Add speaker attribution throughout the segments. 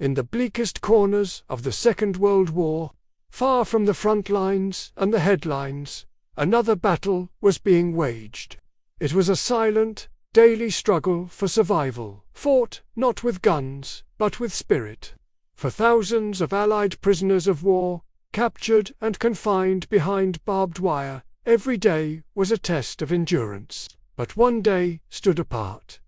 Speaker 1: in the bleakest corners of the Second World War, far from the front lines and the headlines, another battle was being waged. It was a silent, daily struggle for survival, fought not with guns, but with spirit. For thousands of Allied prisoners of war, captured and confined behind barbed wire, every day was a test of endurance. But one day stood apart.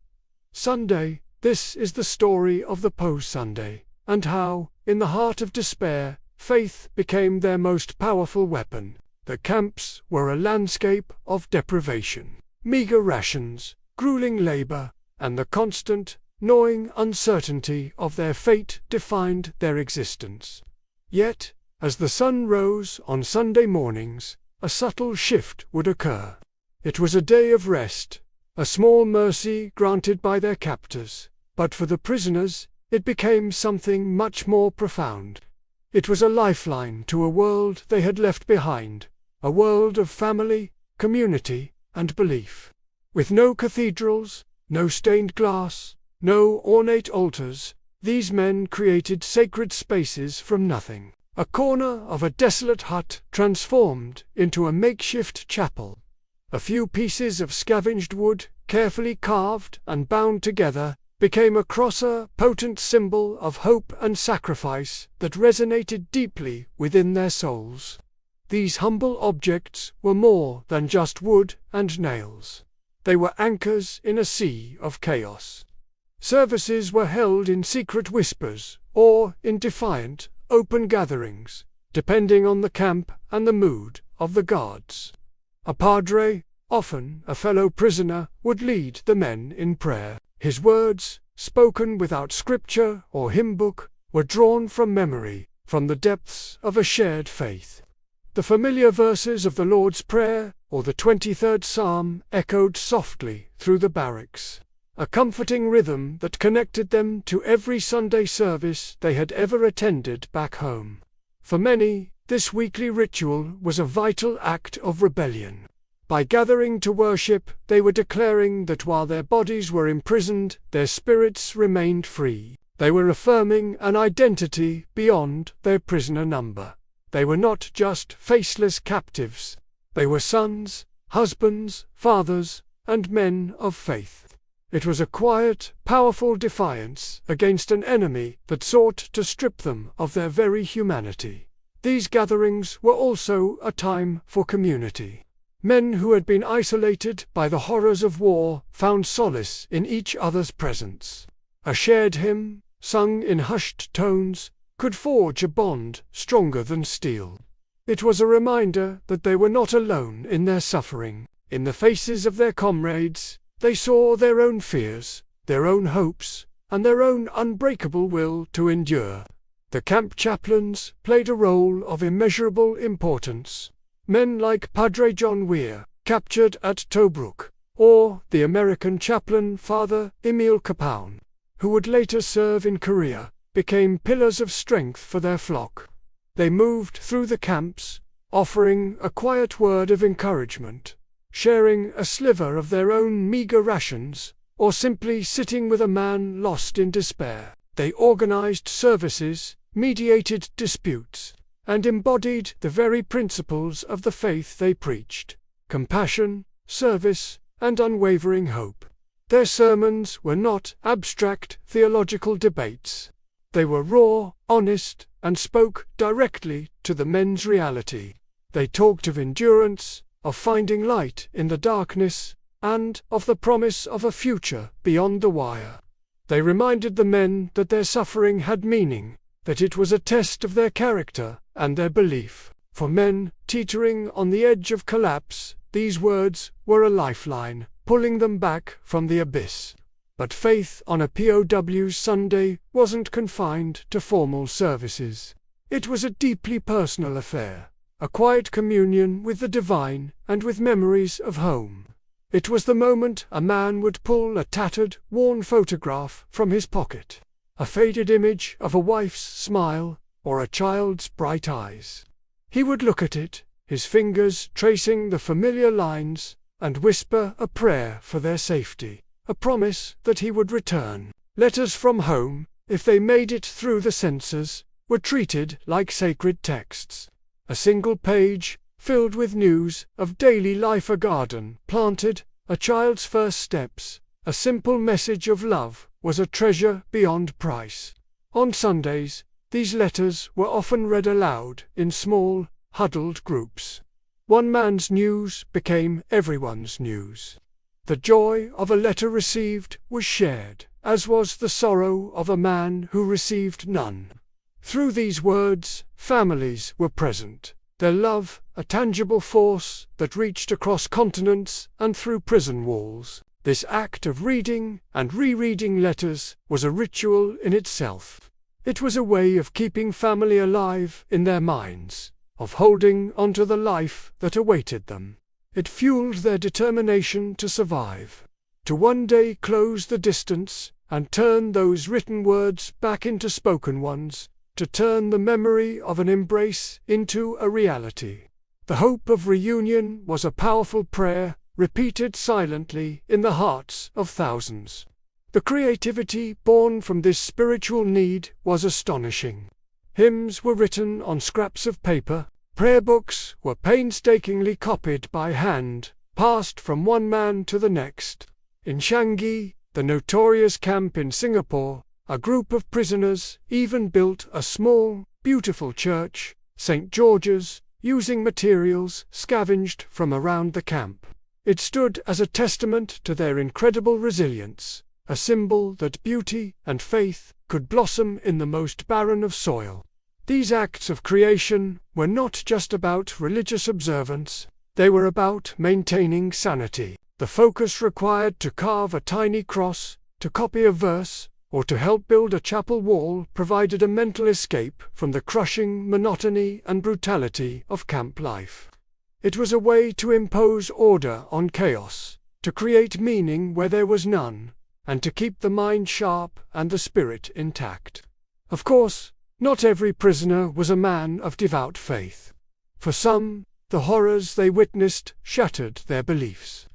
Speaker 1: Sunday. This is the story of the POWs Sunday, and how, in the heart of despair, faith became their most powerful weapon. The camps were a landscape of deprivation, meager rations, grueling labor, and the constant, gnawing uncertainty of their fate defined their existence. Yet, as the sun rose on Sunday mornings, a subtle shift would occur. It was a day of rest, a small mercy granted by their captors, but for the prisoners, it became something much more profound. It was a lifeline to a world they had left behind, a world of family, community, and belief. With no cathedrals, no stained glass, no ornate altars, these men created sacred spaces from nothing. A corner of a desolate hut transformed into a makeshift chapel. A few pieces of scavenged wood, carefully carved and bound together, became a crosser, potent symbol of hope and sacrifice that resonated deeply within their souls. These humble objects were more than just wood and nails. They were anchors in a sea of chaos. Services were held in secret whispers, or in defiant, open gatherings, depending on the camp and the mood of the guards. A padre, often a fellow prisoner, would lead the men in prayer. His words, spoken without scripture or hymn book, were drawn from memory, from the depths of a shared faith. The familiar verses of the Lord's Prayer, or the 23rd Psalm, echoed softly through the barracks, a comforting rhythm that connected them to every Sunday service they had ever attended back home. For many, this weekly ritual was a vital act of rebellion. By gathering to worship, they were declaring that while their bodies were imprisoned, their spirits remained free. They were affirming an identity beyond their prisoner number. They were not just faceless captives. They were sons, husbands, fathers, and men of faith. It was a quiet, powerful defiance against an enemy that sought to strip them of their very humanity. These gatherings were also a time for community. Men who had been isolated by the horrors of war found solace in each other's presence. A shared hymn, sung in hushed tones, could forge a bond stronger than steel. It was a reminder that they were not alone in their suffering. In the faces of their comrades, they saw their own fears, their own hopes, and their own unbreakable will to endure. The camp chaplains played a role of immeasurable importance. Men like Padre John Weir, captured at Tobruk, or the American chaplain Father Emil Capone, who would later serve in Korea, became pillars of strength for their flock. They moved through the camps, offering a quiet word of encouragement, sharing a sliver of their own meager rations, or simply sitting with a man lost in despair. They organized services, mediated disputes, and embodied the very principles of the faith they preached: compassion, service, and unwavering hope. Their sermons were not abstract theological debates. They were raw, honest, and spoke directly to the men's reality. They talked of endurance, of finding light in the darkness, and of the promise of a future beyond the wire. They reminded the men that their suffering had meaning, that it was a test of their character and their belief. For men teetering on the edge of collapse, these words were a lifeline, pulling them back from the abyss. But faith on a POWs Sunday wasn't confined to formal services. It was a deeply personal affair, a quiet communion with the divine and with memories of home. It was the moment a man would pull a tattered, worn photograph from his pocket, a faded image of a wife's smile or a child's bright eyes. He would look at it, his fingers tracing the familiar lines, and whisper a prayer for their safety, a promise that he would return. Letters from home, if they made it through the censors, were treated like sacred texts. A single page, filled with news of daily life, a garden planted, a child's first steps, a simple message of love, was a treasure beyond price. On Sundays, these letters were often read aloud in small, huddled groups. One man's news became everyone's news. The joy of a letter received was shared, as was the sorrow of a man who received none. Through these words, families were present, their love a tangible force that reached across continents and through prison walls. This act of reading and rereading letters was a ritual in itself. It was a way of keeping family alive in their minds, of holding onto the life that awaited them. It fueled their determination to survive, to one day close the distance and turn those written words back into spoken ones, to turn the memory of an embrace into a reality. The hope of reunion was a powerful prayer, repeated silently in the hearts of thousands. The creativity born from this spiritual need was astonishing. Hymns were written on scraps of paper, prayer books were painstakingly copied by hand, passed from one man to the next. In Changi, the notorious camp in Singapore, a group of prisoners even built a small, beautiful church, St. George's, using materials scavenged from around the camp. It stood as a testament to their incredible resilience, a symbol that beauty and faith could blossom in the most barren of soil. These acts of creation were not just about religious observance, they were about maintaining sanity. The focus required to carve a tiny cross, to copy a verse, or to help build a chapel wall provided a mental escape from the crushing monotony and brutality of camp life. It was a way to impose order on chaos, to create meaning where there was none, and to keep the mind sharp and the spirit intact. Of course, not every prisoner was a man of devout faith. For some, the horrors they witnessed shattered their beliefs.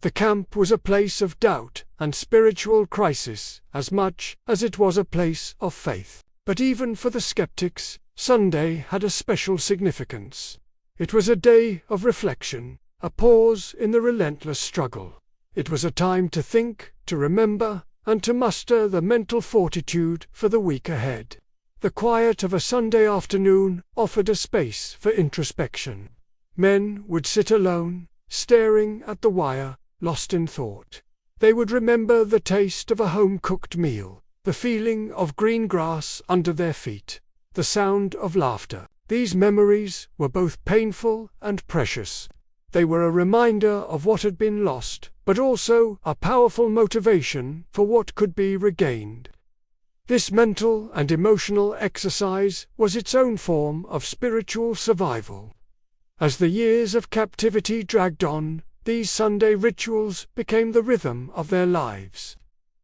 Speaker 1: The camp was a place of doubt and spiritual crisis as much as it was a place of faith. But even for the skeptics, Sunday had a special significance. It was a day of reflection, a pause in the relentless struggle. It was a time to think, to remember, and to muster the mental fortitude for the week ahead. The quiet of a Sunday afternoon offered a space for introspection. Men would sit alone, staring at the wire, lost in thought. They would remember the taste of a home-cooked meal, the feeling of green grass under their feet, the sound of laughter. These memories were both painful and precious. They were a reminder of what had been lost, but also a powerful motivation for what could be regained. This mental and emotional exercise was its own form of spiritual survival. As the years of captivity dragged on, these Sunday rituals became the rhythm of their lives.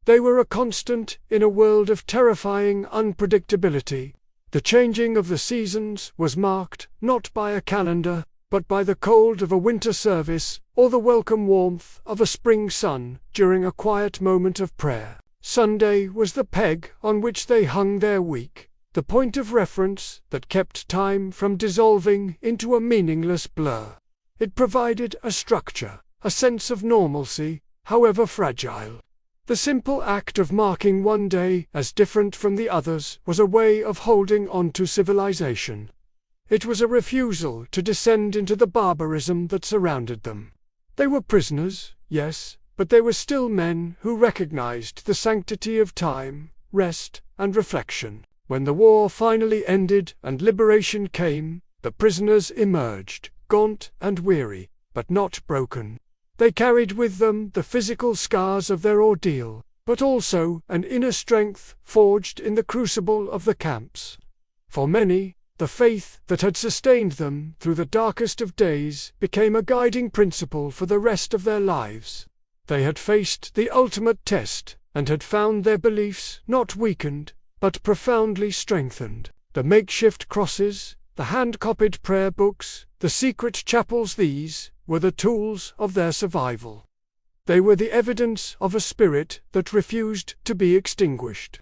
Speaker 1: They were a constant in a world of terrifying unpredictability. The changing of the seasons was marked not by a calendar, but by the cold of a winter service or the welcome warmth of a spring sun during a quiet moment of prayer. Sunday was the peg on which they hung their week, the point of reference that kept time from dissolving into a meaningless blur. It provided a structure, a sense of normalcy, however fragile. The simple act of marking one day as different from the others was a way of holding on to civilization. It was a refusal to descend into the barbarism that surrounded them. They were prisoners, yes, but they were still men who recognized the sanctity of time, rest, and reflection. When the war finally ended and liberation came, the prisoners emerged, gaunt and weary, but not broken. They carried with them the physical scars of their ordeal, but also an inner strength forged in the crucible of the camps. For many, the faith that had sustained them through the darkest of days became a guiding principle for the rest of their lives. They had faced the ultimate test and had found their beliefs not weakened, but profoundly strengthened. The makeshift crosses, the hand-copied prayer books, the secret chapels, these were the tools of their survival. They were the evidence of a spirit that refused to be extinguished.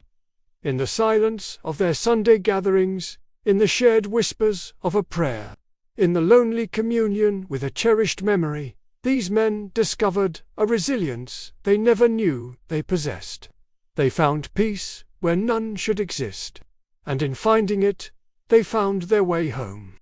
Speaker 1: In the silence of their Sunday gatherings, in the shared whispers of a prayer, in the lonely communion with a cherished memory, these men discovered a resilience they never knew they possessed. They found peace where none should exist, and in finding it, they found their way home.